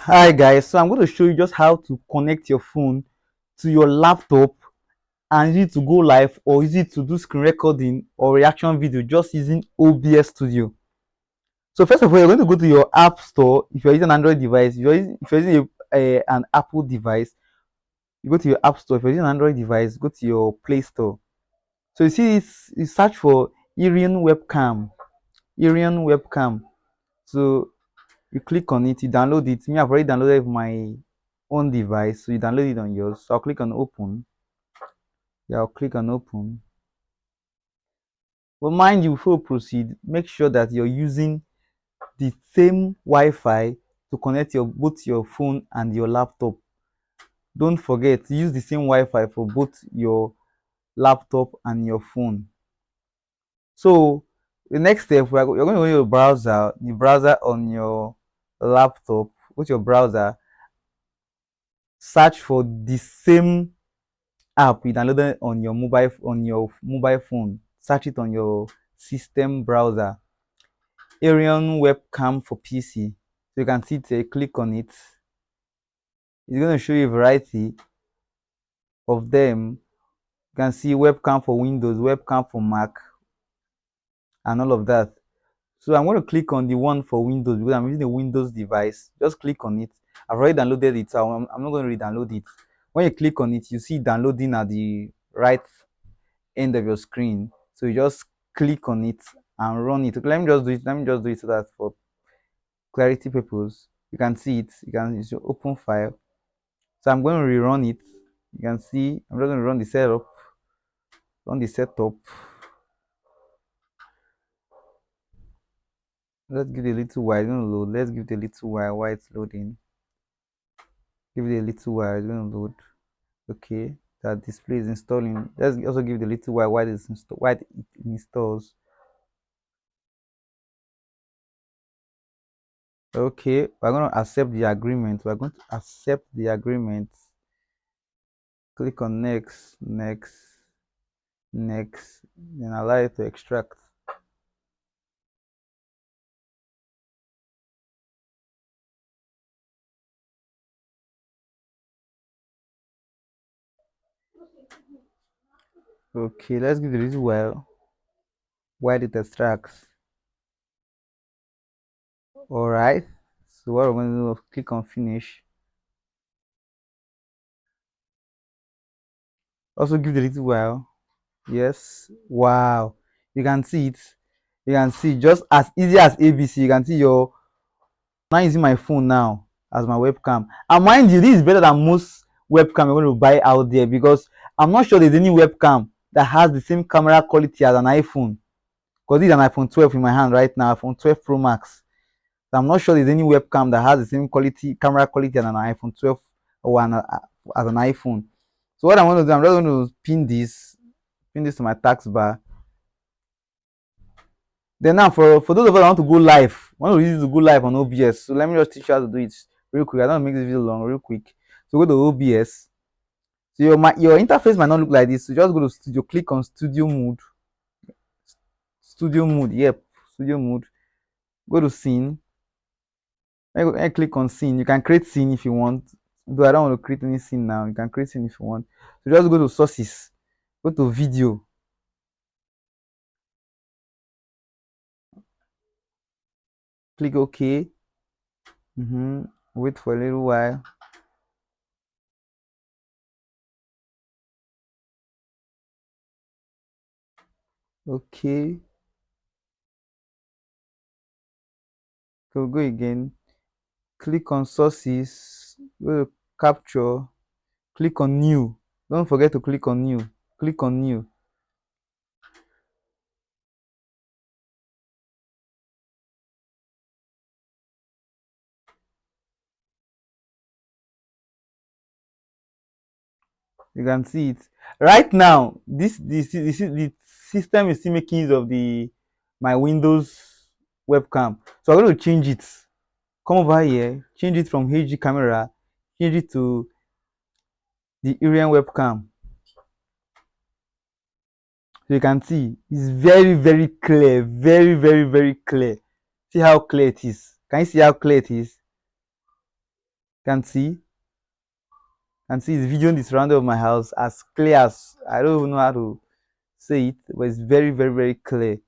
Hi guys, so I'm going to show you just how to connect your phone to your laptop and use it to go live or use it to do screen recording or reaction video just using OBS Studio. So first of all, you're going to go to your app store if you're using an Android device. If you're using an Apple device, you go to your app store. If you're using an Android device, go to your Play Store. So you see this, you search for Irion webcam. Irion webcam. So you click on it, you download it. Me, I've already downloaded my own device, so you download it on yours. So I'll click on open. Yeah, I'll click on open. But mind you, before you proceed, make sure that you're using the same Wi-Fi to connect both your phone and your laptop. Don't forget to use the same Wi-Fi for both your laptop and your phone. So the next step, you're going to go to your browser, the browser on your laptop. Go to your browser, search for the same app you downloaded on your mobile phone. Search it on your system browser. Arion webcam for PC. So you can see it, click on it. It's going to show you a variety of them. You can see webcam for Windows, webcam for Mac, and all of that. So I'm going to click on the one for Windows because I'm using a Windows device. Just click on it. I've already downloaded it, so I'm not going to re-download it. When you click on it, you see downloading at the right end of your screen. So you just click on it and run it. Let me just do it. Let me just do it so that for clarity purpose, you can see it. You can it's your open file. So I'm going to rerun it. You can see I'm just going to run the setup. Run the setup. Let's give it a little while. It's going to load. Let's give it a little while it's loading. Give it a little while. It's going to load. Okay. That display is installing. Let's also give it a little while it installs. Okay, we're going to accept the agreement. We're going to accept the agreement. Click on next, next, next, then allow it to extract. Okay, let's give it a little while it extracts. All right, so what we're going to do is click on finish. Also give it a little while. Yes, wow, you can see it. You can see just as easy as ABC. You can see your now using my phone now as my webcam. And mind you, this is better than most webcam you're going to buy out there because I'm not sure there's any webcam that has the same camera quality as an iPhone. Because this is an iPhone 12 in my hand right now, iPhone 12 Pro Max. So I'm not sure there's any webcam that has the same camera quality as an iPhone 12 or as an iPhone. So what I'm going to do, I'm just going to pin this to my tax bar. Then now for those of us that want to go live, want to use it to go live on OBS. So let me just teach you how to do it real quick. I don't make this video long, real quick. So go to OBS. So your interface might not look like this. So just go to studio, click on studio mode. Studio mode, yep, studio mode. Go to scene. I click on scene. You can create scene if you want. Though I don't want to create any scene now. You can create scene if you want. So just go to sources. Go to video. Click OK. Wait for a little while. Okay. Go again. Click on sources. Go to capture. Click on new. Don't forget to click on new. Click on new. You can see it right now. The system is still making use of the my Windows webcam. So I'm going to change it. Come over here, change it from HD camera, change it to the Irion webcam. So you can see it's very clear, very clear. See how clear it is. Can you see how clear it is? Can see, can see it's videoing the surrounding of my house as clear as, I don't even know how to say it, but it's very, very, very clear.